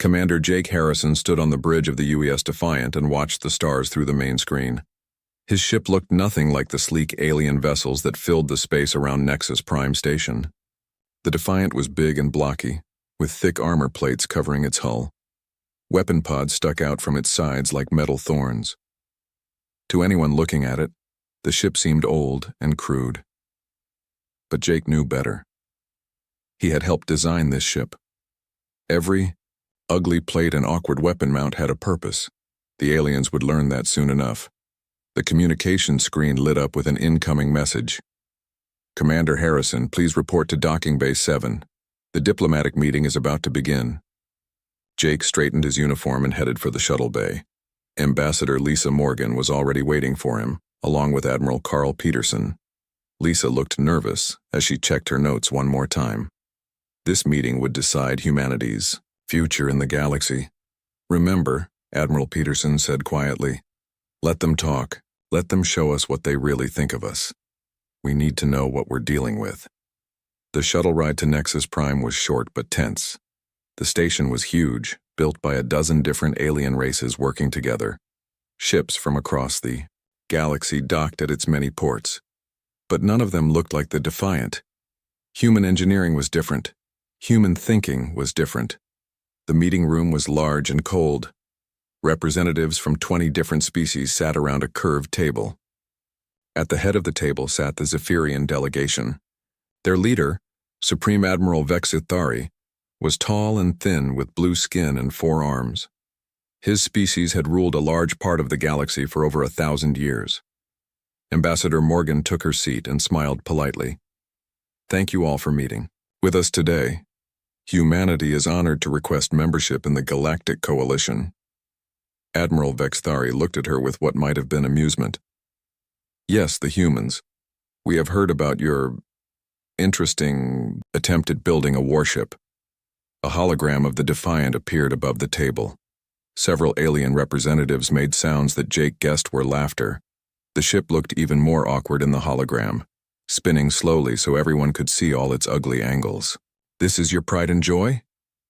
Commander Jake Harrison stood on the bridge of the UES Defiant and watched the stars through the main screen. His ship looked nothing like the sleek alien vessels that filled the space around Nexus Prime Station. The Defiant was big and blocky, with thick armor plates covering its hull. Weapon pods stuck out from its sides like metal thorns. To anyone looking at it, the ship seemed old and crude. But Jake knew better. He had helped design this ship. Every ugly plate and awkward weapon mount had a purpose. The aliens would learn that soon enough. The communication screen lit up with an incoming message. Commander Harrison, please report to Docking Bay 7. The diplomatic meeting is about to begin. Jake straightened his uniform and headed for the shuttle bay. Ambassador Lisa Morgan was already waiting for him, along with Admiral Carl Peterson. Lisa looked nervous as she checked her notes one more time. This meeting would decide humanity's future in the galaxy. Remember, Admiral Peterson said quietly, let them talk. Let them show us what they really think of us. We need to know what we're dealing with. The shuttle ride to Nexus Prime was short but tense. The station was huge, built by a dozen different alien races working together. Ships from across the galaxy docked at its many ports. But none of them looked like the Defiant. Human engineering was different. Human thinking was different. The meeting room was large and cold. Representatives from 20 different species sat around a curved table. At the head of the table sat the Zephyrian delegation. Their leader, Supreme Admiral Vexithari, was tall and thin with blue skin and 4 arms. His species had ruled a large part of the galaxy for over 1,000 years. Ambassador Morgan took her seat and smiled politely. Thank you all for meeting with us today. Humanity is honored to request membership in the Galactic Coalition. Admiral Vexithari looked at her with what might have been amusement. Yes, the humans. We have heard about your interesting attempt at building a warship. A hologram of the Defiant appeared above the table. Several alien representatives made sounds that Jake guessed were laughter. The ship looked even more awkward in the hologram, spinning slowly so everyone could see all its ugly angles. This is your pride and joy?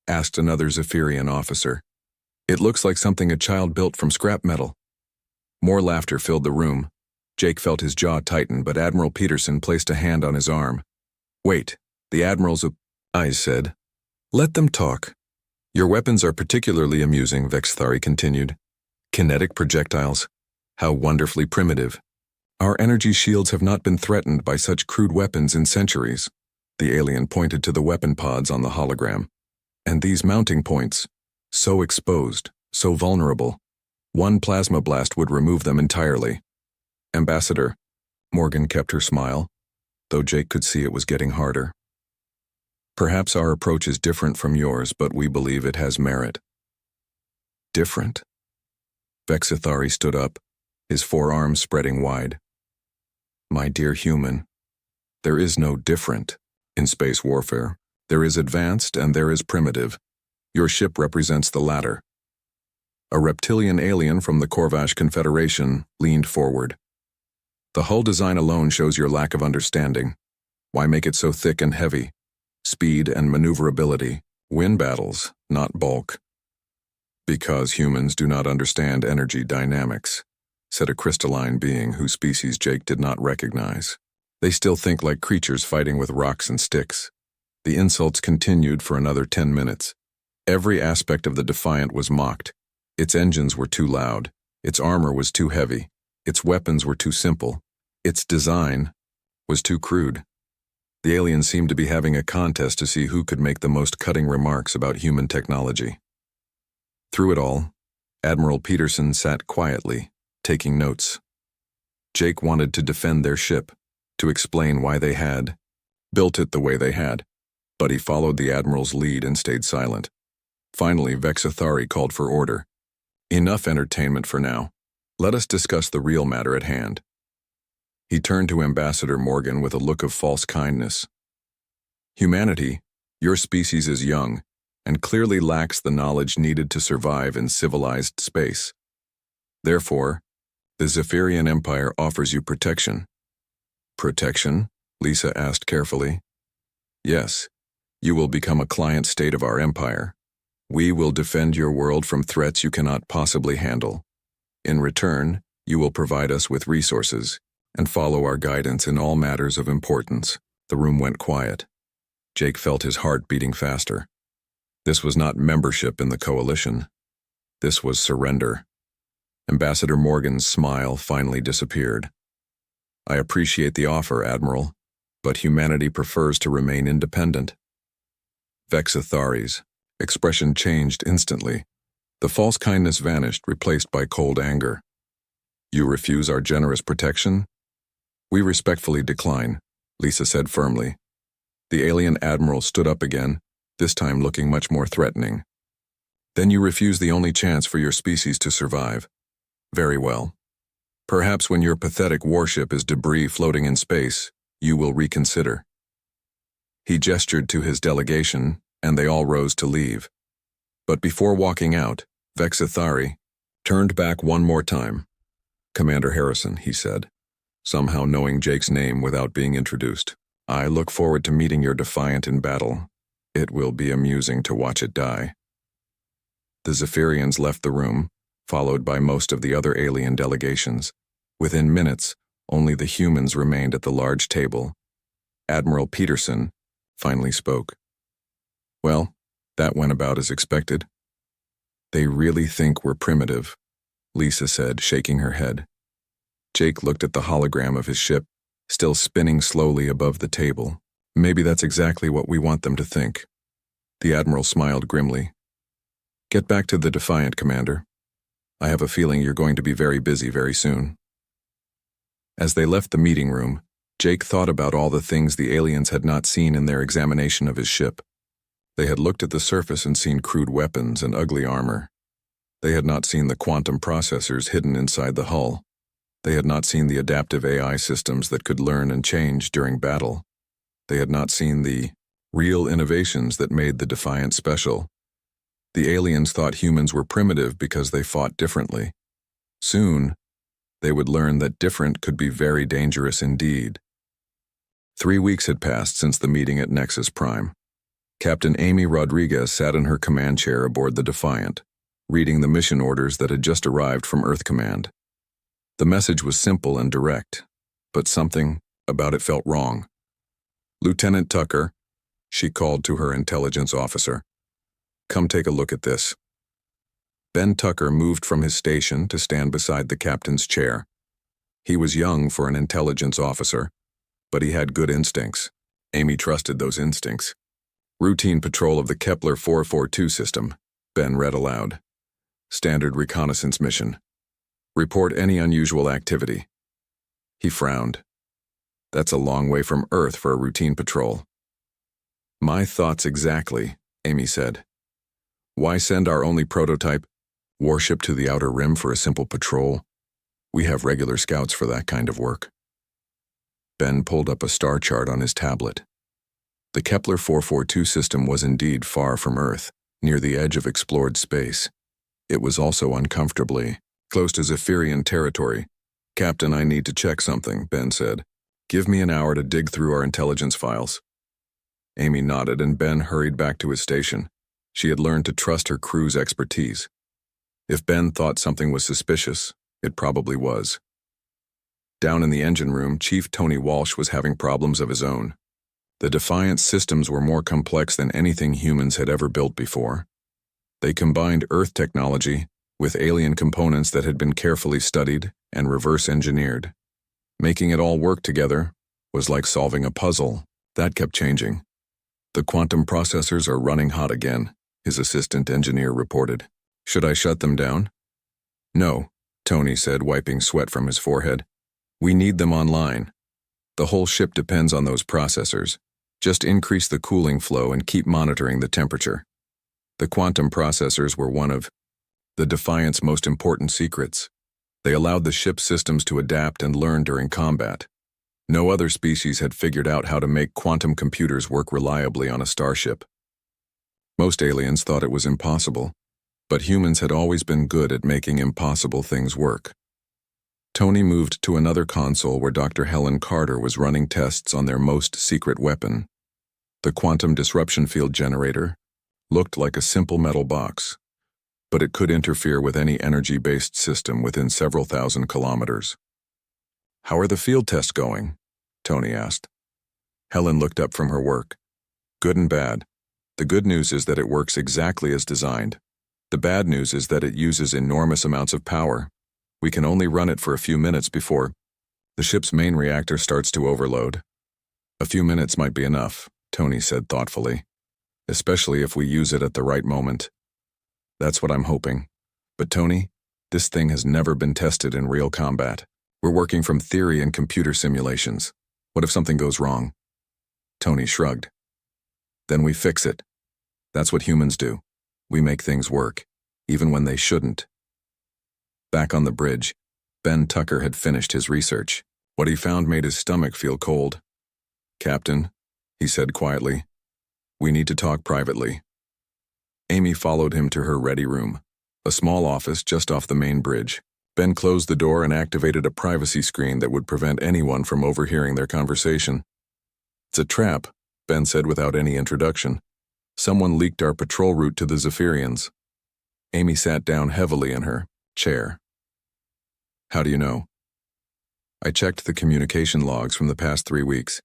Asked another Zephyrian officer. It looks like something a child built from scrap metal. More laughter filled the room. Jake felt his jaw tighten, but Admiral Peterson placed a hand on his arm. Wait, the Admiral's eyes said. Let them talk. Your weapons are particularly amusing, Vexithari continued. Kinetic projectiles. How wonderfully primitive. Our energy shields have not been threatened by such crude weapons in centuries. The alien pointed to the weapon pods on the hologram. And these mounting points, so exposed, so vulnerable. One plasma blast would remove them entirely. Ambassador, Morgan kept her smile, though Jake could see it was getting harder. Perhaps our approach is different from yours, but we believe it has merit. Different? Vexithari stood up, his 4 arms spreading wide. My dear human, there is no different in space warfare. There is advanced and there is primitive. Your ship represents the latter. A reptilian alien from the Corvash Confederation leaned forward. The hull design alone shows your lack of understanding. Why make it so thick and heavy? Speed and maneuverability. Win battles, not bulk. Because humans do not understand energy dynamics, said a crystalline being whose species Jake did not recognize. They still think like creatures fighting with rocks and sticks. The insults continued for another 10 minutes. Every aspect of the Defiant was mocked. Its engines were too loud. Its armor was too heavy. Its weapons were too simple. Its design was too crude. The aliens seemed to be having a contest to see who could make the most cutting remarks about human technology. Through it all, Admiral Peterson sat quietly, taking notes. Jake wanted to defend their ship, to explain why they had built it the way they had, but he followed the Admiral's lead and stayed silent. Finally, Vexithari called for order. Enough entertainment for now. Let us discuss the real matter at hand. He turned to Ambassador Morgan with a look of false kindness. Humanity, your species is young, and clearly lacks the knowledge needed to survive in civilized space. Therefore, the Zephyrian Empire offers you protection. Protection? Lisa asked carefully. Yes, you will become a client state of our empire. We will defend your world from threats you cannot possibly handle. In return, you will provide us with resources and follow our guidance in all matters of importance." The room went quiet. Jake felt his heart beating faster. This was not membership in the coalition. This was surrender. Ambassador Morgan's smile finally disappeared. "I appreciate the offer, Admiral, but humanity prefers to remain independent." Vexathari's expression changed instantly. The false kindness vanished, replaced by cold anger. "You refuse our generous protection?" "We respectfully decline," Lisa said firmly. The alien admiral stood up again, this time looking much more threatening. "Then you refuse the only chance for your species to survive. Very well. Perhaps when your pathetic warship is debris floating in space, you will reconsider." He gestured to his delegation, and they all rose to leave. But before walking out, Vexathari turned back one more time. "Commander Harrison," he said, somehow knowing Jake's name without being introduced, "I look forward to meeting your Defiant in battle. It will be amusing to watch it die." The Zephyrians left the room, followed by most of the other alien delegations. Within minutes, only the humans remained at the large table. Admiral Peterson finally spoke. "Well, that went about as expected." "They really think we're primitive," Lisa said, shaking her head. Jake looked at the hologram of his ship, still spinning slowly above the table. "Maybe that's exactly what we want them to think." The Admiral smiled grimly. "Get back to the Defiant, Commander. I have a feeling you're going to be very busy very soon." As they left the meeting room, Jake thought about all the things the aliens had not seen in their examination of his ship. They had looked at the surface and seen crude weapons and ugly armor. They had not seen the quantum processors hidden inside the hull. They had not seen the adaptive AI systems that could learn and change during battle. They had not seen the real innovations that made the Defiant special. The aliens thought humans were primitive because they fought differently. Soon, they would learn that different could be very dangerous indeed. 3 weeks had passed since the meeting at Nexus Prime. Captain Amy Rodriguez sat in her command chair aboard the Defiant, reading the mission orders that had just arrived from Earth Command. The message was simple and direct, but something about it felt wrong. "Lieutenant Tucker," she called to her intelligence officer, "come take a look at this." Ben Tucker moved from his station to stand beside the captain's chair. He was young for an intelligence officer, but he had good instincts. Amy trusted those instincts. "Routine patrol of the Kepler 442 system," Ben read aloud. "Standard reconnaissance mission. Report any unusual activity." He frowned. "That's a long way from Earth for a routine patrol." "My thoughts exactly," Amy said. "Why send our only prototype warship to the outer rim for a simple patrol? We have regular scouts for that kind of work." Ben pulled up a star chart on his tablet. The Kepler 442 system was indeed far from Earth, near the edge of explored space. It was also uncomfortably close to Zephyrian territory. "Captain, I need to check something," Ben said. "Give me an hour to dig through our intelligence files." Amy nodded and Ben hurried back to his station. She had learned to trust her crew's expertise. If Ben thought something was suspicious, it probably was. Down in the engine room, Chief Tony Walsh was having problems of his own. The Defiant systems were more complex than anything humans had ever built before. They combined Earth technology with alien components that had been carefully studied and reverse-engineered. Making it all work together was like solving a puzzle. That kept changing. "The quantum processors are running hot again," his assistant engineer reported. "Should I shut them down?" "No," Tony said, wiping sweat from his forehead. "We need them online. The whole ship depends on those processors. Just increase the cooling flow and keep monitoring the temperature." The quantum processors were one of the Defiant's most important secrets. They allowed the ship's systems to adapt and learn during combat. No other species had figured out how to make quantum computers work reliably on a starship. Most aliens thought it was impossible, but humans had always been good at making impossible things work. Tony moved to another console where Dr. Helen Carter was running tests on their most secret weapon. The quantum disruption field generator Looked like a simple metal box, but it could interfere with any energy-based system within several thousand kilometers. "How are the field tests going?" Tony asked. Helen looked up from her work. "Good and bad. The good news is that it works exactly as designed. The bad news is that it uses enormous amounts of power. We can only run it for a few minutes before the ship's main reactor starts to overload." "A few minutes might be enough," Tony said thoughtfully, "especially if we use it at the right moment." "That's what I'm hoping. But Tony, this thing has never been tested in real combat. We're working from theory and computer simulations. What if something goes wrong?" Tony shrugged. "Then we fix it. That's what humans do. We make things work, even when they shouldn't." Back on the bridge, Ben Tucker had finished his research. What he found made his stomach feel cold. "Captain," he said quietly, "we need to talk privately." Amy followed him to her ready room, a small office just off the main bridge. Ben closed the door and activated a privacy screen that would prevent anyone from overhearing their conversation. "It's a trap," Ben said without any introduction. "Someone leaked our patrol route to the Zephyrians." Amy sat down heavily in her chair. "How do you know?" "I checked the communication logs from the past 3 weeks.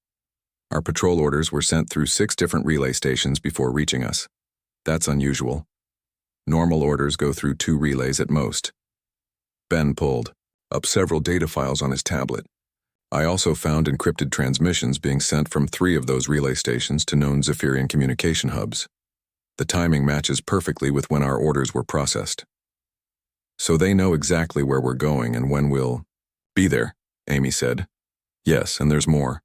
Our patrol orders were sent through 6 different relay stations before reaching us. That's unusual. Normal orders go through 2 relays at most." Ben pulled up several data files on his tablet. "I also found encrypted transmissions being sent from 3 of those relay stations to known Zephyrian communication hubs. The timing matches perfectly with when our orders were processed." "So they know exactly where we're going and when we'll be there," Amy said. "Yes, and there's more.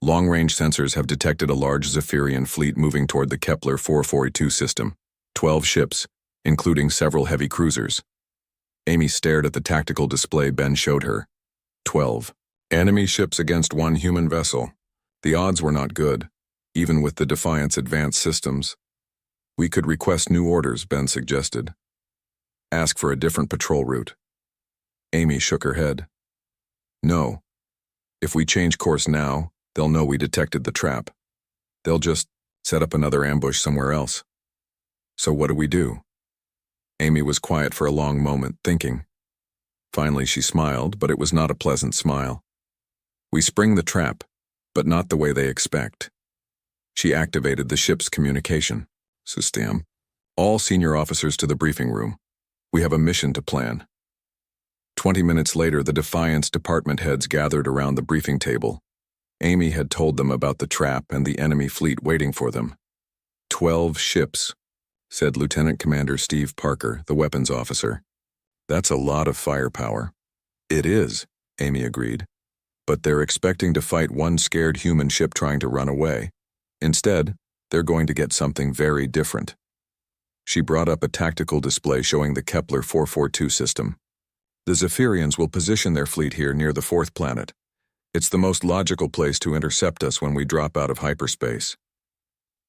Long-range sensors have detected a large Zephyrian fleet moving toward the Kepler 442 system. 12 ships, including several heavy cruisers." Amy stared at the tactical display Ben showed her. 12 enemy ships against 1 human vessel. The odds were not good, even with the Defiant's advanced systems. "We could request new orders," Ben suggested. "Ask for a different patrol route." Amy shook her head. "No. If we change course now, they'll know we detected the trap. They'll just set up another ambush somewhere else." "So what do we do?" Amy was quiet for a long moment, thinking. Finally she smiled, but it was not a pleasant smile. "We spring the trap, but not the way they expect." She activated the ship's communication system. "All senior officers to the briefing room. We have a mission to plan." 20 minutes later, the Defiance department heads gathered around the briefing table. Amy had told them about the trap and the enemy fleet waiting for them. 12 ships, said Lieutenant Commander Steve Parker, the weapons officer. "That's a lot of firepower." "It is," Amy agreed. "But they're expecting to fight 1 scared human ship trying to run away. Instead, they're going to get something very different." She brought up a tactical display showing the Kepler 442 system. "The Zephyrians will position their fleet here near the 4th planet. It's the most logical place to intercept us when we drop out of hyperspace."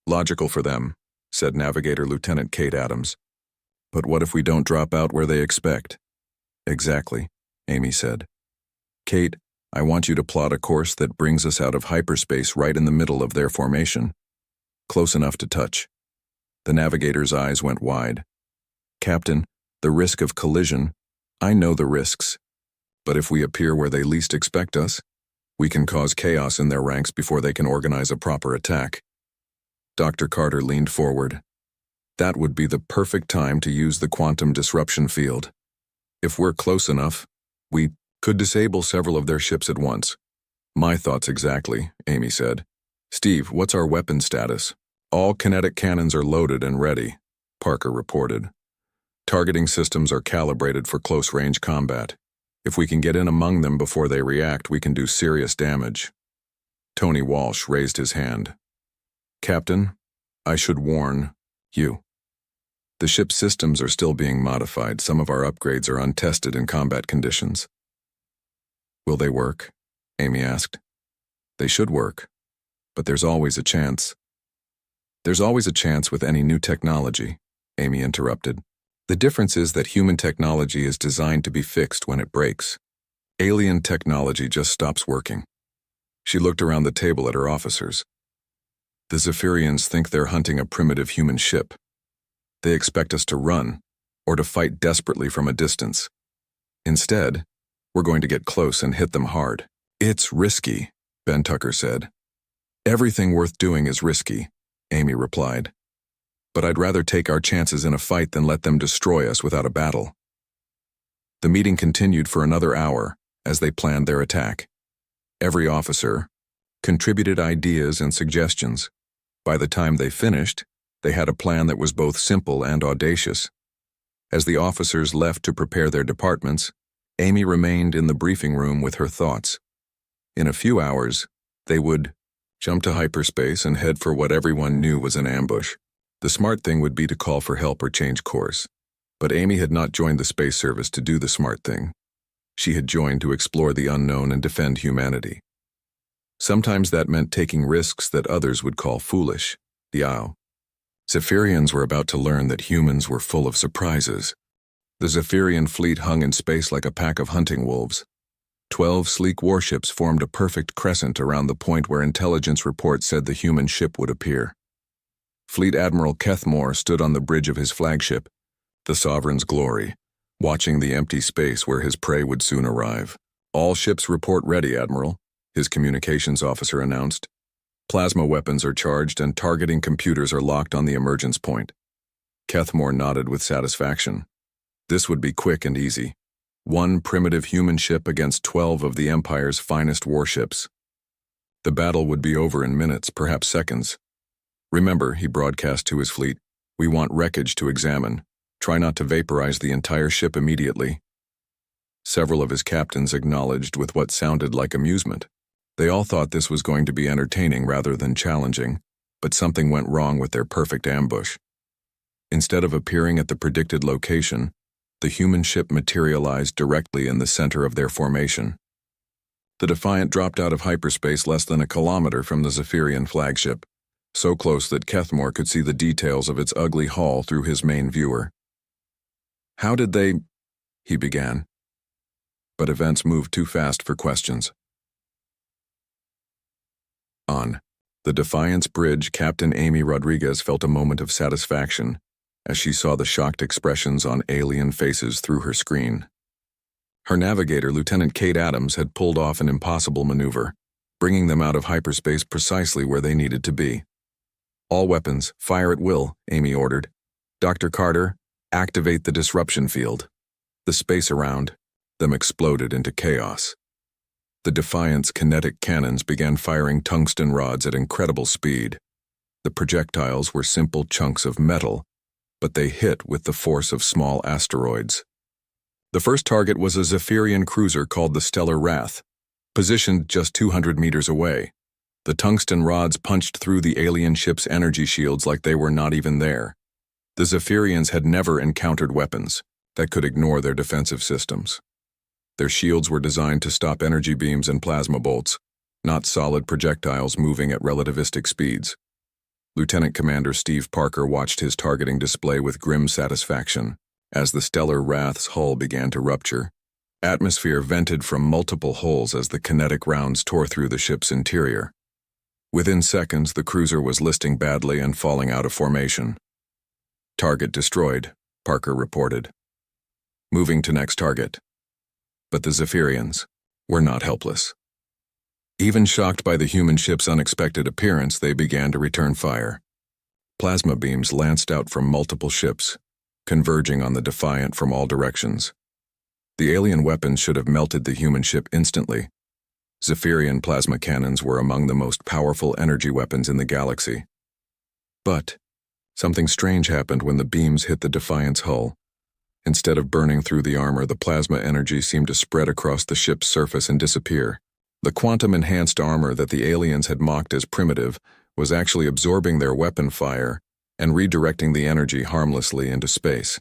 "Logical for them," said Navigator Lieutenant Kate Adams. "But what if we don't drop out where they expect?" "Exactly," Amy said. "Kate, I want you to plot a course that brings us out of hyperspace right in the middle of their formation. Close enough to touch." The Navigator's eyes went wide. "Captain, the risk of collision, I know the risks. But if we appear where they least expect us, we can cause chaos in their ranks before they can organize a proper attack." Dr. Carter leaned forward. "That would be the perfect time to use the quantum disruption field. If we're close enough, we could disable several of their ships at once." "My thoughts exactly," Amy said. "Steve, what's our weapon status?" "All kinetic cannons are loaded and ready," Parker reported. "Targeting systems are calibrated for close-range combat. If we can get in among them before they react, we can do serious damage." Tony Walsh raised his hand. "Captain, I should warn you. The ship's systems are still being modified. Some of our upgrades are untested in combat conditions." "Will they work?" Amy asked. "They should work, but there's always a chance." "There's always a chance with any new technology," Amy interrupted. "The difference is that human technology is designed to be fixed when it breaks. Alien technology just stops working." She looked around the table at her officers. "The Zephyrians think they're hunting a primitive human ship. They expect us to run, or to fight desperately from a distance. Instead, we're going to get close and hit them hard. It's risky, Ben Tucker said. Everything worth doing is risky, Amy replied. But I'd rather take our chances in a fight than let them destroy us without a battle. The meeting continued for another hour as they planned their attack. Every officer contributed ideas and suggestions. By the time they finished, they had a plan that was both simple and audacious. As the officers left to prepare their departments, Amy remained in the briefing room with her thoughts. In a few hours, they would jump to hyperspace and head for what everyone knew was an ambush. The smart thing would be to call for help or change course. But Amy had not joined the space service to do the smart thing. She had joined to explore the unknown and defend humanity. Sometimes that meant taking risks that others would call foolish. Yao. Zephyrians were about to learn that humans were full of surprises. The Zephyrian fleet hung in space like a pack of hunting wolves. 12 sleek warships formed a perfect crescent around the point where intelligence reports said the human ship would appear. Fleet Admiral Kethmore stood on the bridge of his flagship, the Sovereign's Glory, watching the empty space where his prey would soon arrive. All ships report ready, Admiral, his communications officer announced. Plasma weapons are charged and targeting computers are locked on the emergence point. Kethmore nodded with satisfaction. This would be quick and easy. One primitive human ship against 12 of the Empire's finest warships. The battle would be over in minutes, perhaps seconds. Remember, he broadcast to his fleet, we want wreckage to examine. Try not to vaporize the entire ship immediately. Several of his captains acknowledged with what sounded like amusement. They all thought this was going to be entertaining rather than challenging, but something went wrong with their perfect ambush. Instead of appearing at the predicted location, the human ship materialized directly in the center of their formation. The Defiant dropped out of hyperspace less than a kilometer from the Zephyrian flagship, so close that Kethmore could see the details of its ugly hull through his main viewer. How did they... he began. But events moved too fast for questions. On the Defiance bridge, Captain Amy Rodriguez felt a moment of satisfaction as she saw the shocked expressions on alien faces through her screen. Her navigator, Lieutenant Kate Adams, had pulled off an impossible maneuver, bringing them out of hyperspace precisely where they needed to be. All weapons, fire at will, Amy ordered. Dr. Carter, activate the disruption field. The space around them exploded into chaos. The Defiant's kinetic cannons began firing tungsten rods at incredible speed. The projectiles were simple chunks of metal, but they hit with the force of small asteroids. The first target was a Zephyrian cruiser called the Stellar Wrath, positioned just 200 meters away. The tungsten rods punched through the alien ship's energy shields like they were not even there. The Zephyrians had never encountered weapons that could ignore their defensive systems. Their shields were designed to stop energy beams and plasma bolts, not solid projectiles moving at relativistic speeds. Lieutenant Commander Steve Parker watched his targeting display with grim satisfaction as the Stellar Wrath's hull began to rupture. Atmosphere vented from multiple holes as the kinetic rounds tore through the ship's interior. Within seconds, the cruiser was listing badly and falling out of formation. Target destroyed, Parker reported. Moving to next target. But the Zephyrians were not helpless. Even shocked by the human ship's unexpected appearance, they began to return fire. Plasma beams lanced out from multiple ships, converging on the Defiant from all directions. The alien weapons should have melted the human ship instantly. Zephyrian plasma cannons were among the most powerful energy weapons in the galaxy. But something strange happened when the beams hit the Defiant's hull. Instead of burning through the armor, the plasma energy seemed to spread across the ship's surface and disappear. The quantum-enhanced armor that the aliens had mocked as primitive was actually absorbing their weapon fire and redirecting the energy harmlessly into space.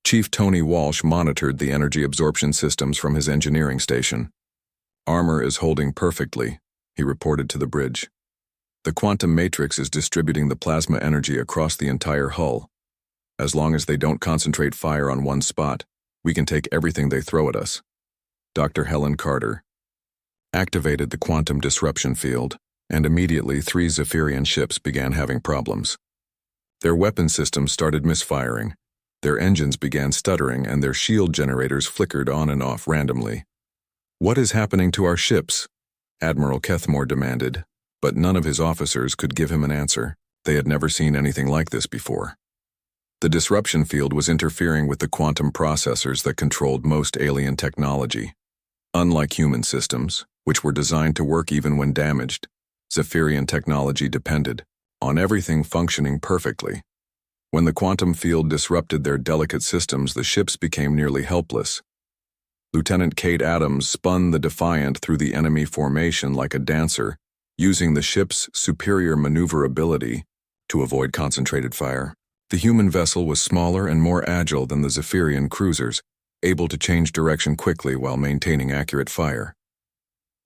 Chief Tony Walsh monitored the energy absorption systems from his engineering station. Armor is holding perfectly, he reported to the bridge. The quantum matrix is distributing the plasma energy across the entire hull. As long as they don't concentrate fire on one spot, we can take everything they throw at us. Dr. Helen Carter activated the quantum disruption field, and immediately 3 Zephyrian ships began having problems. Their weapon systems started misfiring. Their engines began stuttering and their shield generators flickered on and off randomly. "What is happening to our ships?" Admiral Kethmore demanded, but none of his officers could give him an answer. They had never seen anything like this before. The disruption field was interfering with the quantum processors that controlled most alien technology. Unlike human systems, which were designed to work even when damaged, Zephyrian technology depended on everything functioning perfectly. When the quantum field disrupted their delicate systems, the ships became nearly helpless. Lieutenant Kate Adams spun the Defiant through the enemy formation like a dancer, using the ship's superior maneuverability to avoid concentrated fire. The human vessel was smaller and more agile than the Zephyrian cruisers, able to change direction quickly while maintaining accurate fire.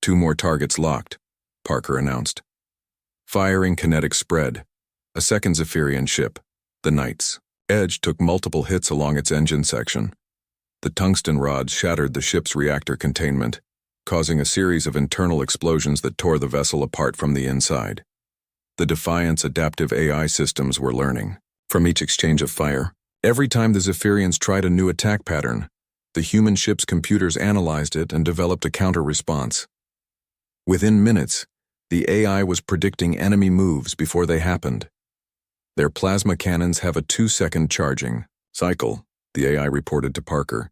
"Two more targets locked," Parker announced. Firing kinetic spread. A second Zephyrian ship, the Knight's Edge, took multiple hits along its engine section. The tungsten rods shattered the ship's reactor containment, causing a series of internal explosions that tore the vessel apart from the inside. The Defiant's adaptive AI systems were learning from each exchange of fire. Every time the Zephyrians tried a new attack pattern, the human ship's computers analyzed it and developed a counter-response. Within minutes, the AI was predicting enemy moves before they happened. "Their plasma cannons have a 2-second charging cycle," the AI reported to Parker.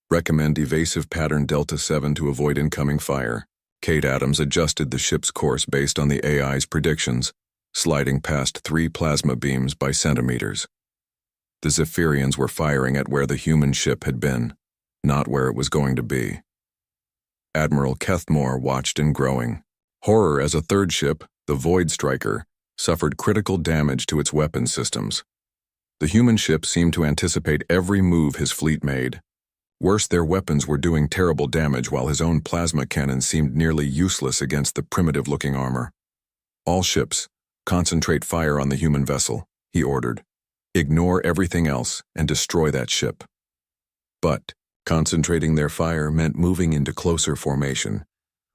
"Recommend evasive pattern Delta 7 to avoid incoming fire." Kate Adams adjusted the ship's course based on the AI's predictions, sliding past 3 plasma beams by centimeters. The Zephyrians were firing at where the human ship had been, not where it was going to be. Admiral Kethmore watched in growing horror as a third ship, the Void Striker, suffered critical damage to its weapon systems. The human ship seemed to anticipate every move his fleet made. Worse, their weapons were doing terrible damage while his own plasma cannon seemed nearly useless against the primitive-looking armor. "All ships, concentrate fire on the human vessel," he ordered. "Ignore everything else and destroy that ship." But concentrating their fire meant moving into closer formation,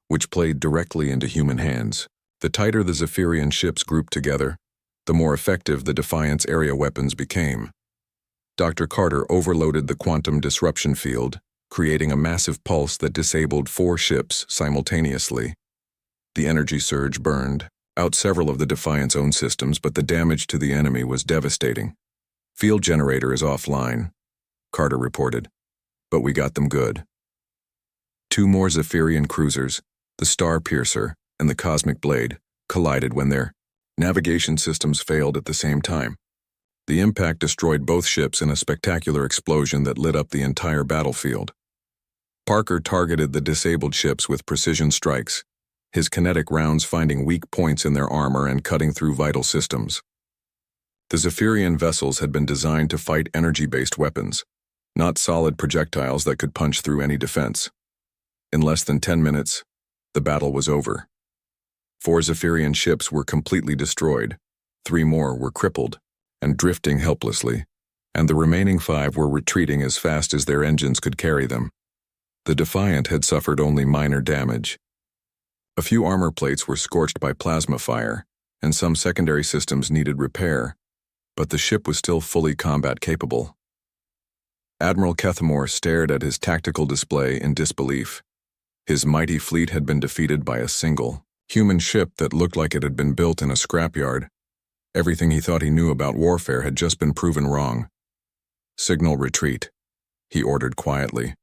which played directly into human hands. The tighter the Zephyrian ships grouped together, the more effective the Defiant's area weapons became. Dr. Carter overloaded the quantum disruption field, creating a massive pulse that disabled 4 ships simultaneously. The energy surge burned out several of the Defiant's own systems, but the damage to the enemy was devastating. "Field generator is offline," Carter reported, "but we got them good." 2 more Zephyrian cruisers, the Star Piercer and the Cosmic Blade, collided when their navigation systems failed at the same time. The impact destroyed both ships in a spectacular explosion that lit up the entire battlefield. Parker targeted the disabled ships with precision strikes, his kinetic rounds finding weak points in their armor and cutting through vital systems. The Zephyrian vessels had been designed to fight energy-based weapons, not solid projectiles that could punch through any defense. In less than 10 minutes, the battle was over. 4 Zephyrian ships were completely destroyed, 3 more were crippled and drifting helplessly, and the remaining 5 were retreating as fast as their engines could carry them. The Defiant had suffered only minor damage. A few armor plates were scorched by plasma fire, and some secondary systems needed repair, but the ship was still fully combat capable. Admiral Kethmore stared at his tactical display in disbelief. His mighty fleet had been defeated by a single human ship that looked like it had been built in a scrapyard. Everything he thought he knew about warfare had just been proven wrong. "Signal retreat," he ordered quietly.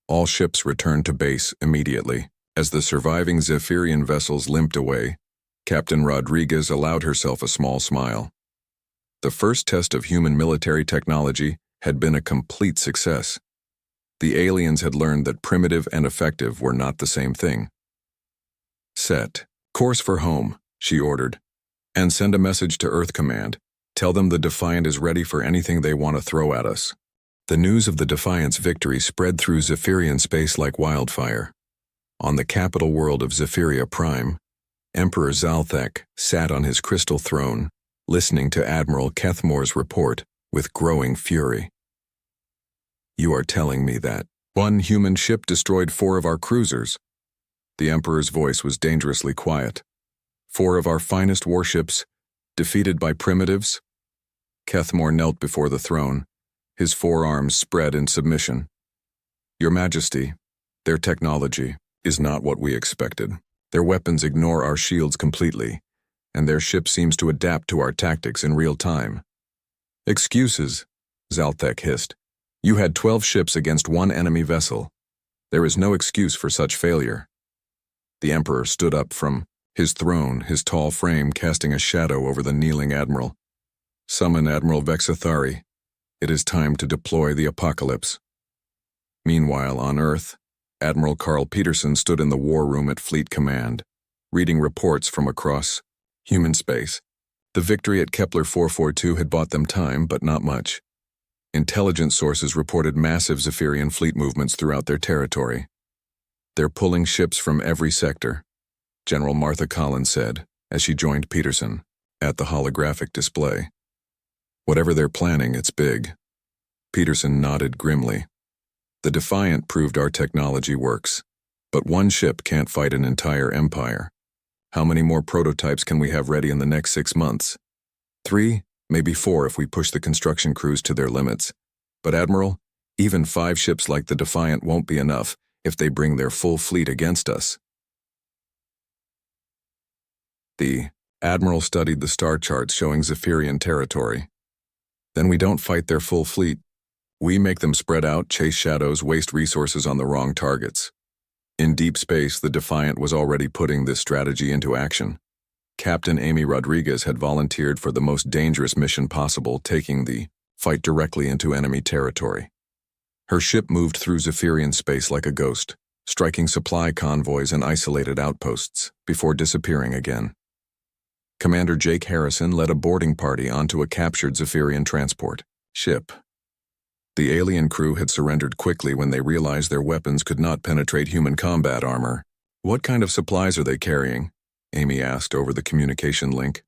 All ships returned to base immediately. As the surviving Zephyrian vessels limped away, Captain Rodriguez allowed herself a small smile. The first test of human military technology had been a complete success. The aliens had learned that primitive and effective were not the same thing. "Set course for home," she ordered, "and send a message to Earth Command. Tell them the Defiant is ready for anything they want to throw at us." The news of the Defiant's victory spread through Zephyrian space like wildfire. On the capital world of Zephyria Prime, Emperor Zalthek sat on his crystal throne, listening to Admiral Kethmore's report with growing fury. "You are telling me that one human ship destroyed 4 of our cruisers?" The Emperor's voice was dangerously quiet. "4 of our finest warships, defeated by primitives?" Kethmore knelt before the throne, his forearms spread in submission. Your Majesty, their technology is not what we expected. Their weapons ignore our shields completely, and their ship seems to adapt to our tactics in real time. Excuses, Zalthek hissed. You had 12 ships against one enemy vessel. There is no excuse for such failure. The Emperor stood up from his throne, his tall frame casting a shadow over the kneeling admiral. Summon Admiral Vexathari. It is time to deploy the apocalypse. Meanwhile, on Earth, Admiral Carl Peterson stood in the war room at Fleet Command, reading reports from across human space. The victory at Kepler 442 had bought them time, but not much. Intelligence sources reported massive Zephyrian fleet movements throughout their territory. They're pulling ships from every sector, General Martha Collins said, as she joined Peterson at the holographic display. Whatever they're planning, it's big. Peterson nodded grimly. The Defiant proved our technology works, but one ship can't fight an entire empire. How many more prototypes can we have ready in the next 6 months? 3, maybe 4 if we push the construction crews to their limits. But Admiral, even 5 ships like the Defiant won't be enough if they bring their full fleet against us. The Admiral studied the star charts showing Zephyrian territory. Then we don't fight their full fleet. We make them spread out, chase shadows, waste resources on the wrong targets. In deep space, the Defiant was already putting this strategy into action. Captain Amy Rodriguez had volunteered for the most dangerous mission possible, taking the fight directly into enemy territory. Her ship moved through Zephyrian space like a ghost, striking supply convoys and isolated outposts before disappearing again. Commander Jake Harrison led a boarding party onto a captured Zephyrian transport ship. The alien crew had surrendered quickly when they realized their weapons could not penetrate human combat armor. What kind of supplies are they carrying? Amy asked over the communication link.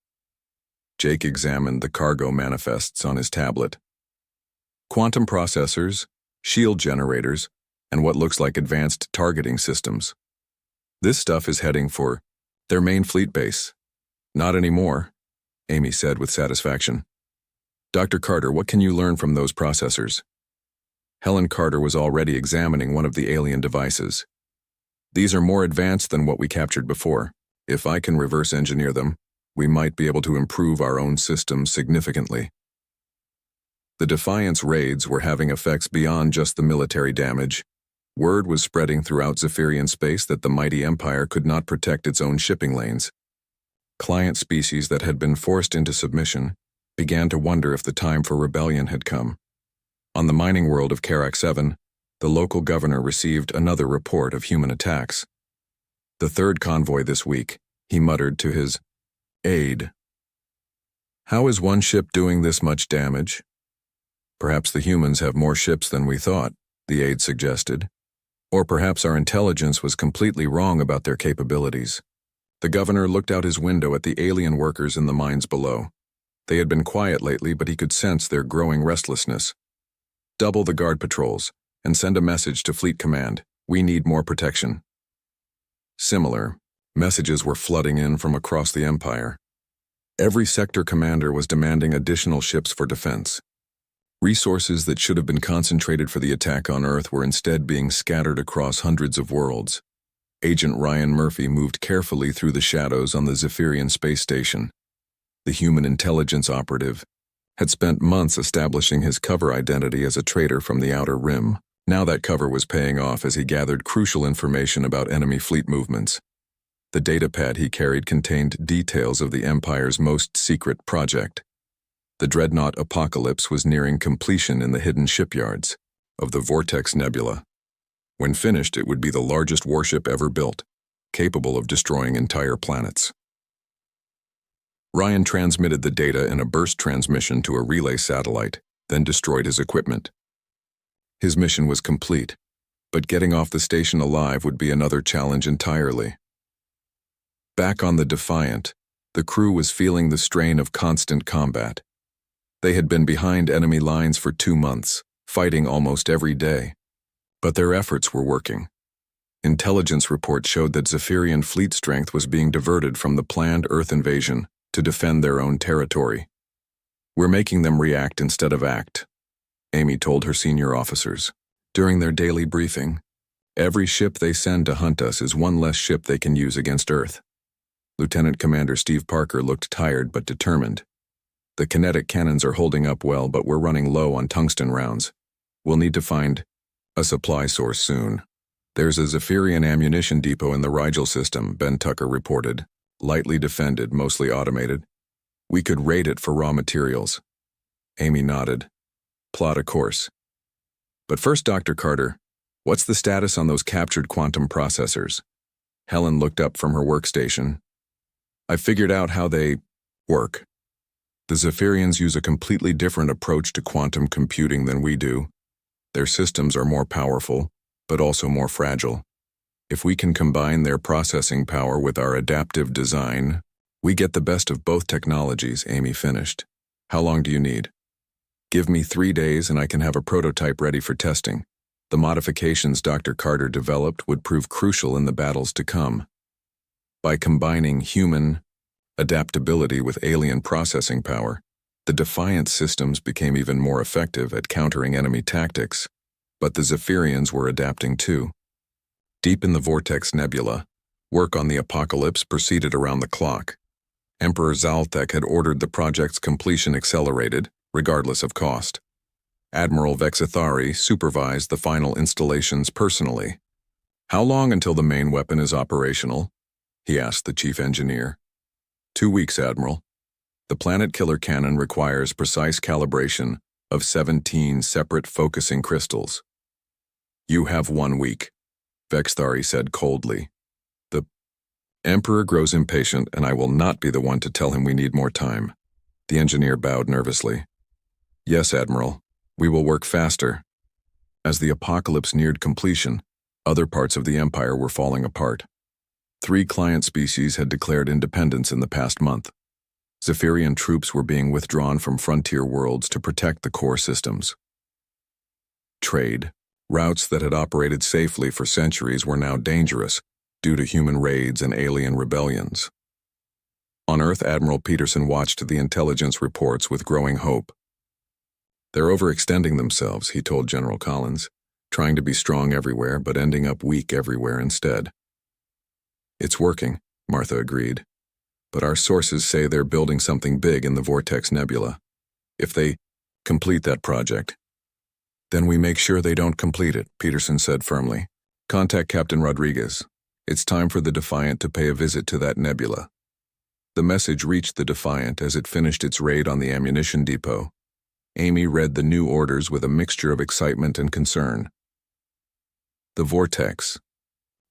Jake examined the cargo manifests on his tablet. Quantum processors, shield generators, and what looks like advanced targeting systems. This stuff is heading for their main fleet base. Not anymore, Amy said with satisfaction. Dr. Carter, what can you learn from those processors? Helen Carter was already examining one of the alien devices. These are more advanced than what we captured before. If I can reverse engineer them, we might be able to improve our own systems significantly. The Defiant's raids were having effects beyond just the military damage. Word was spreading throughout Zephyrian space that the mighty empire could not protect its own shipping lanes. Client species that had been forced into submission began to wonder if the time for rebellion had come. On the mining world of Karak 7, the local governor received another report of human attacks. The third convoy this week, he muttered to his aide. How is one ship doing this much damage? Perhaps the humans have more ships than we thought, the aide suggested. Or perhaps our intelligence was completely wrong about their capabilities. The governor looked out his window at the alien workers in the mines below. They had been quiet lately, but he could sense their growing restlessness. Double the guard patrols, and send a message to Fleet Command. We need more protection. Similar messages were flooding in from across the Empire. Every sector commander was demanding additional ships for defense. Resources that should have been concentrated for the attack on Earth were instead being scattered across hundreds of worlds. Agent Ryan Murphy moved carefully through the shadows on the Zephyrian space station. The human intelligence operative had spent months establishing his cover identity as a traitor from the Outer Rim. Now that cover was paying off as he gathered crucial information about enemy fleet movements. The datapad he carried contained details of the Empire's most secret project. The dreadnought Apocalypse was nearing completion in the hidden shipyards of the Vortex Nebula. When finished, it would be the largest warship ever built, capable of destroying entire planets. Ryan transmitted the data in a burst transmission to a relay satellite, then destroyed his equipment. His mission was complete, but getting off the station alive would be another challenge entirely. Back on the Defiant, the crew was feeling the strain of constant combat. They had been behind enemy lines for 2 months, fighting almost every day. But their efforts were working. Intelligence reports showed that Zephyrian fleet strength was being diverted from the planned Earth invasion to defend their own territory. We're making them react instead of act, Amy told her senior officers. During their daily briefing, every ship they send to hunt us is one less ship they can use against Earth. Lieutenant Commander Steve Parker looked tired but determined. The kinetic cannons are holding up well, but we're running low on tungsten rounds. We'll need to find a supply source soon. There's a Zephyrian ammunition depot in the Rigel system, Ben Tucker reported. Lightly defended, mostly automated. We could raid it for raw materials. Amy nodded. Plot a course. But first, Dr. Carter, what's the status on those captured quantum processors? Helen looked up from her workstation. I figured out how they work. The Zephyrians use a completely different approach to quantum computing than we do. Their systems are more powerful, but also more fragile. If we can combine their processing power with our adaptive design, we get the best of both technologies, Amy finished. How long do you need? Give me 3 days and I can have a prototype ready for testing. The modifications Dr. Carter developed would prove crucial in the battles to come. By combining human adaptability with alien processing power, the Defiant systems became even more effective at countering enemy tactics, but the Zephyrians were adapting too. Deep in the Vortex Nebula, work on the Apocalypse proceeded around the clock. Emperor Zalthek had ordered the project's completion accelerated, regardless of cost. Admiral Vexithari supervised the final installations personally. How long until the main weapon is operational? He asked the chief engineer. 2 weeks, Admiral. The planet killer cannon requires precise calibration of 17 separate focusing crystals. You have 1 week, Vexithari said coldly. The Emperor grows impatient, and I will not be the one to tell him we need more time. The engineer bowed nervously. Yes, Admiral. We will work faster. As the Apocalypse neared completion, other parts of the Empire were falling apart. 3 client species had declared independence in the past month. Zephyrian troops were being withdrawn from frontier worlds to protect the core systems. Trade, routes that had operated safely for centuries, were now dangerous due to human raids and alien rebellions. On Earth, Admiral Peterson watched the intelligence reports with growing hope. They're overextending themselves, he told General Collins, trying to be strong everywhere but ending up weak everywhere instead. It's working, Martha agreed. But our sources say they're building something big in the Vortex Nebula. If they complete that project, then we make sure they don't complete it, Peterson said firmly. Contact Captain Rodriguez. It's time for the Defiant to pay a visit to that nebula. The message reached the Defiant as it finished its raid on the ammunition depot. Amy read the new orders with a mixture of excitement and concern. The Vortex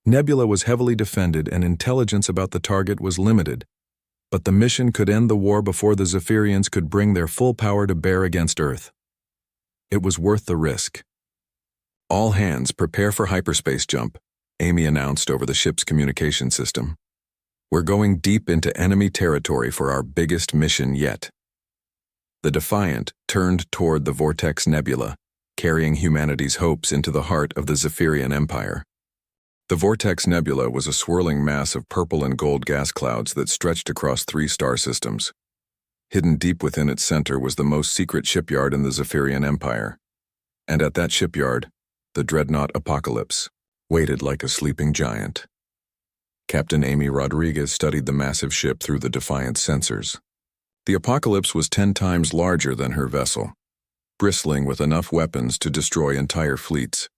Nebula was heavily defended and intelligence about the target was limited, but the mission could end the war before the Zephyrians could bring their full power to bear against Earth. It was worth the risk. All hands prepare for hyperspace jump, Amy announced over the ship's communication system. We're going deep into enemy territory for our biggest mission yet. The Defiant turned toward the Vortex Nebula, carrying humanity's hopes into the heart of the Zephyrian Empire. The Vortex Nebula was a swirling mass of purple and gold gas clouds that stretched across 3 star systems. Hidden deep within its center was the most secret shipyard in the Zephyrian Empire. And at that shipyard, the dreadnought Apocalypse waited like a sleeping giant. Captain Amy Rodriguez studied the massive ship through the Defiant sensors. The Apocalypse was 10 times larger than her vessel, bristling with enough weapons to destroy entire fleets.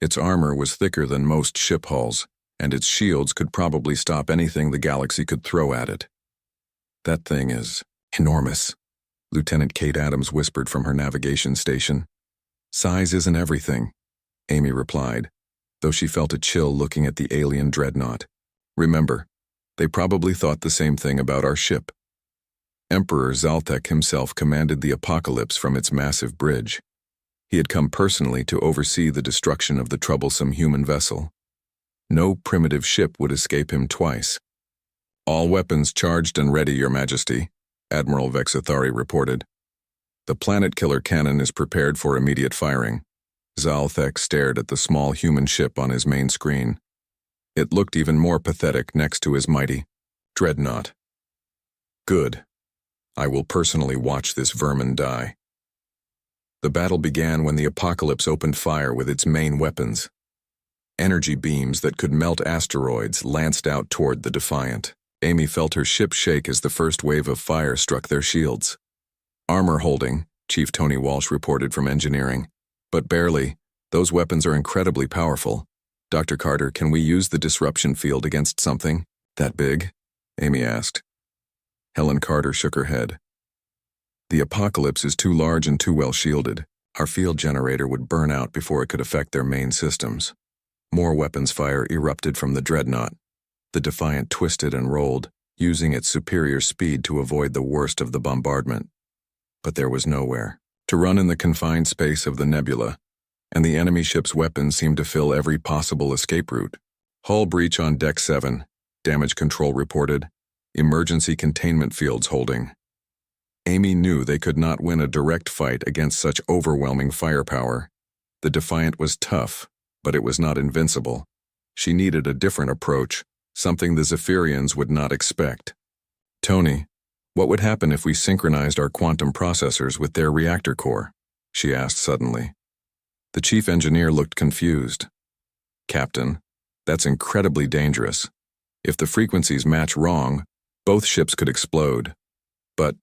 Its armor was thicker than most ship hulls, and its shields could probably stop anything the galaxy could throw at it. That thing is enormous, Lieutenant Kate Adams whispered from her navigation station. Size isn't everything, Amy replied, though she felt a chill looking at the alien dreadnought. Remember, they probably thought the same thing about our ship. Emperor Zalthek himself commanded the Apocalypse from its massive bridge. He had come personally to oversee the destruction of the troublesome human vessel. No primitive ship would escape him twice. All weapons charged and ready, Your Majesty, Admiral Vexithari reported. The planet killer cannon is prepared for immediate firing. Zalthek stared at the small human ship on his main screen. It looked even more pathetic next to his mighty dreadnought. Good. I will personally watch this vermin die. The battle began when the Apocalypse opened fire with its main weapons. Energy beams that could melt asteroids lanced out toward the Defiant. Amy felt her ship shake as the first wave of fire struck their shields. Armor holding, Chief Tony Walsh reported from engineering. But barely. Those weapons are incredibly powerful. Dr. Carter, can we use the disruption field against something that big? Amy asked. Helen Carter shook her head. The Apocalypse is too large and too well shielded. Our field generator would burn out before it could affect their main systems. More weapons fire erupted from the dreadnought. The Defiant twisted and rolled, using its superior speed to avoid the worst of the bombardment. But there was nowhere to run in the confined space of the nebula, and the enemy ship's weapons seemed to fill every possible escape route. Hull breach on Deck 7, Damage Control reported. Emergency containment fields holding. Amy knew they could not win a direct fight against such overwhelming firepower. The Defiant was tough, but it was not invincible. She needed a different approach, something the Zephyrians would not expect. Tony, what would happen if we synchronized our quantum processors with their reactor core? She asked suddenly. The chief engineer looked confused. Captain, that's incredibly dangerous. If the frequencies match wrong, both ships could explode. But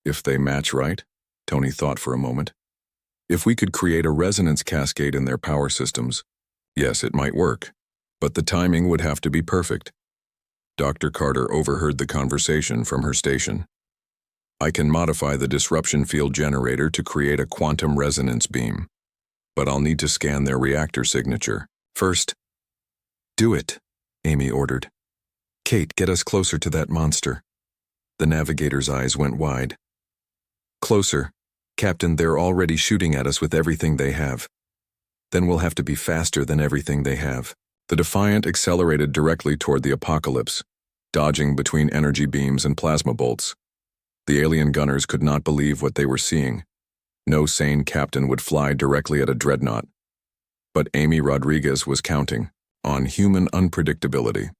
if they match right? Tony thought for a moment. If we could create a resonance cascade in their power systems, yes, it might work. But the timing would have to be perfect. Dr. Carter overheard the conversation from her station. I can modify the disruption field generator to create a quantum resonance beam. But I'll need to scan their reactor signature. First, do it, Amy ordered. Kate, get us closer to that monster. The navigator's eyes went wide. Closer. Captain, they're already shooting at us with everything they have. Then we'll have to be faster than everything they have. The Defiant accelerated directly toward the Apocalypse, dodging between energy beams and plasma bolts. The alien gunners could not believe what they were seeing. No sane captain would fly directly at a dreadnought. But Amy Rodriguez was counting on human unpredictability.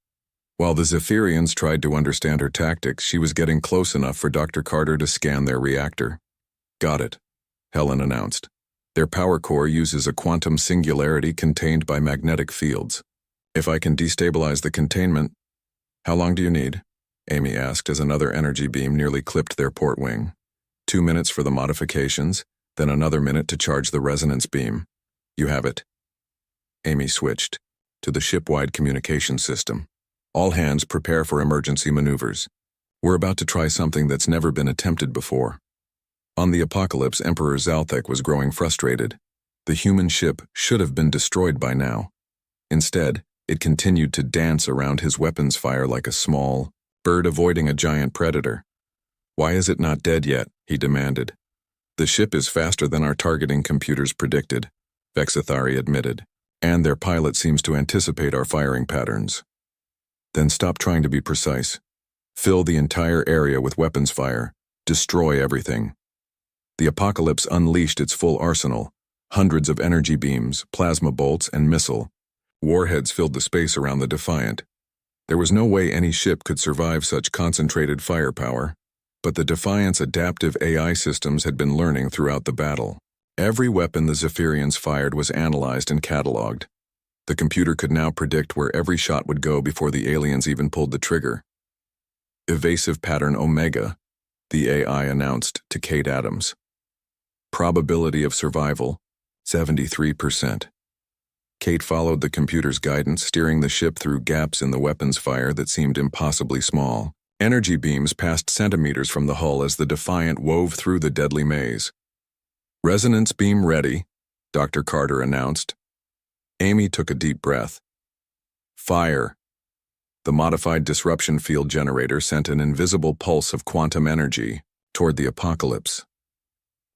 While the Zephyrians tried to understand her tactics, she was getting close enough for Dr. Carter to scan their reactor. Got it, Helen announced. Their power core uses a quantum singularity contained by magnetic fields. If I can destabilize the containment, how long do you need? Amy asked as another energy beam nearly clipped their port wing. 2 minutes for the modifications, then another minute to charge the resonance beam. You have it. Amy switched to the ship-wide communication system. All hands prepare for emergency maneuvers. We're about to try something that's never been attempted before. On the Apocalypse, Emperor Zalthek was growing frustrated. The human ship should have been destroyed by now. Instead, it continued to dance around his weapons fire like a small bird avoiding a giant predator. Why is it not dead yet? He demanded. The ship is faster than our targeting computers predicted, Vexathari admitted, and their pilot seems to anticipate our firing patterns. Then stop trying to be precise. Fill the entire area with weapons fire. Destroy everything. The Apocalypse unleashed its full arsenal, hundreds of energy beams, plasma bolts, and missile. Warheads filled the space around the Defiant. There was no way any ship could survive such concentrated firepower, but the Defiant's adaptive AI systems had been learning throughout the battle. Every weapon the Zephyrians fired was analyzed and cataloged. The computer could now predict where every shot would go before the aliens even pulled the trigger. Evasive pattern Omega, the AI announced to Kate Adams. Probability of survival, 73%. Kate followed the computer's guidance, steering the ship through gaps in the weapons fire that seemed impossibly small. Energy beams passed centimeters from the hull as the Defiant wove through the deadly maze. Resonance beam ready, Dr. Carter announced. Amy took a deep breath. Fire. The modified disruption field generator sent an invisible pulse of quantum energy toward the Apocalypse.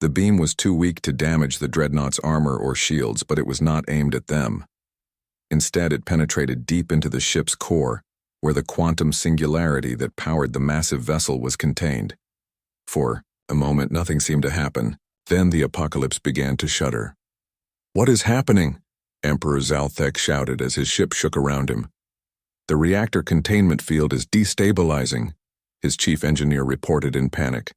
The beam was too weak to damage the dreadnought's armor or shields, but it was not aimed at them. Instead, it penetrated deep into the ship's core, where the quantum singularity that powered the massive vessel was contained. For a moment, nothing seemed to happen. Then the Apocalypse began to shudder. What is happening? Emperor Zalthek shouted as his ship shook around him. The reactor containment field is destabilizing, his chief engineer reported in panic.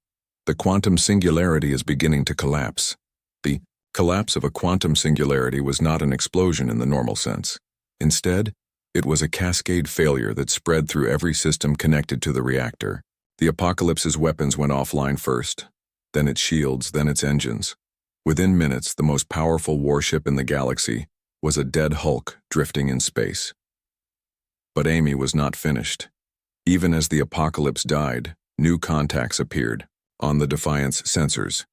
The quantum singularity is beginning to collapse. The collapse of a quantum singularity was not an explosion in the normal sense. Instead, it was a cascade failure that spread through every system connected to the reactor. The apocalypse's weapons went offline first, then its shields, then its engines. Within minutes, the most powerful warship in the galaxy was a dead hulk drifting in space. But Amy was not finished. Even as the apocalypse died, new contacts appeared on the Defiant's sensors.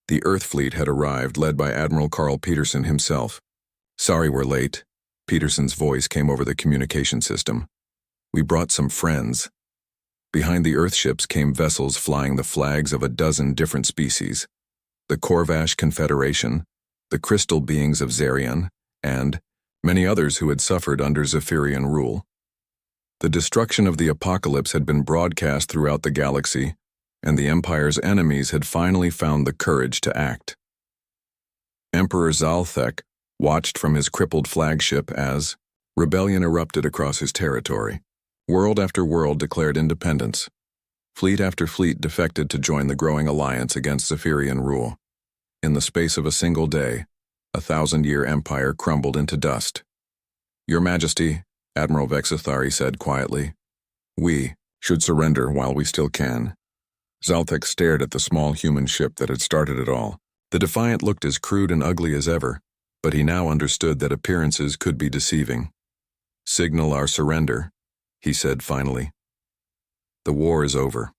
The Earth fleet had arrived, led by Admiral Carl Peterson himself. "Sorry we're late," Peterson's voice came over the communication system. "We brought some friends." Behind the Earthships came vessels flying the flags of a dozen different species: the Corvash Confederation, the crystal beings of Zarian, and many others who had suffered under Zephyrian rule. The destruction of the apocalypse had been broadcast throughout the galaxy, and the Empire's enemies had finally found the courage to act. Emperor Zalthek watched from his crippled flagship as rebellion erupted across his territory. World after world declared independence. Fleet after fleet defected to join the growing alliance against Zephyrian rule. In the space of a single day, a 1,000-year empire crumbled into dust. "Your Majesty," Admiral Vexithari said quietly, "we should surrender while we still can." Zalthek stared at the small human ship that had started it all. The Defiant looked as crude and ugly as ever, but he now understood that appearances could be deceiving. "Signal our surrender," he said finally. "The war is over."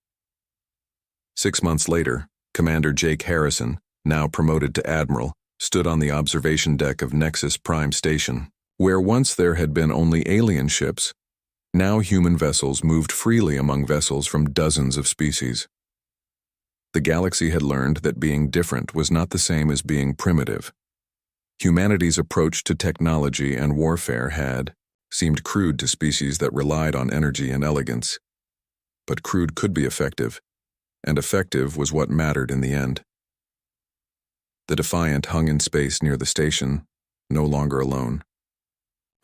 6 months later, Commander Jake Harrison, now promoted to Admiral, stood on the observation deck of Nexus Prime Station. Where once there had been only alien ships, now human vessels moved freely among vessels from dozens of species. The galaxy had learned that being different was not the same as being primitive. Humanity's approach to technology and warfare had seemed crude to species that relied on energy and elegance. But crude could be effective, and effective was what mattered in the end. The Defiant hung in space near the station, no longer alone.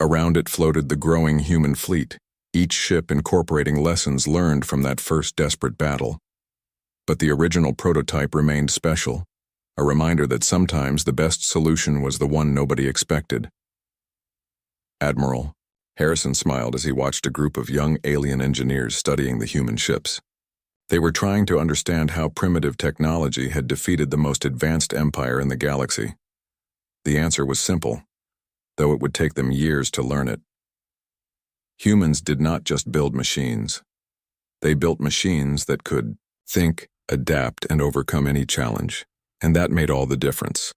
Around it floated the growing human fleet, each ship incorporating lessons learned from that first desperate battle. But the original prototype remained special, a reminder that sometimes the best solution was the one nobody expected. "Admiral," Harrison smiled as he watched a group of young alien engineers studying the human ships. They were trying to understand how primitive technology had defeated the most advanced empire in the galaxy. The answer was simple, though it would take them years to learn it. Humans did not just build machines. They built machines that could think, adapt, and overcome any challenge, and that made all the difference.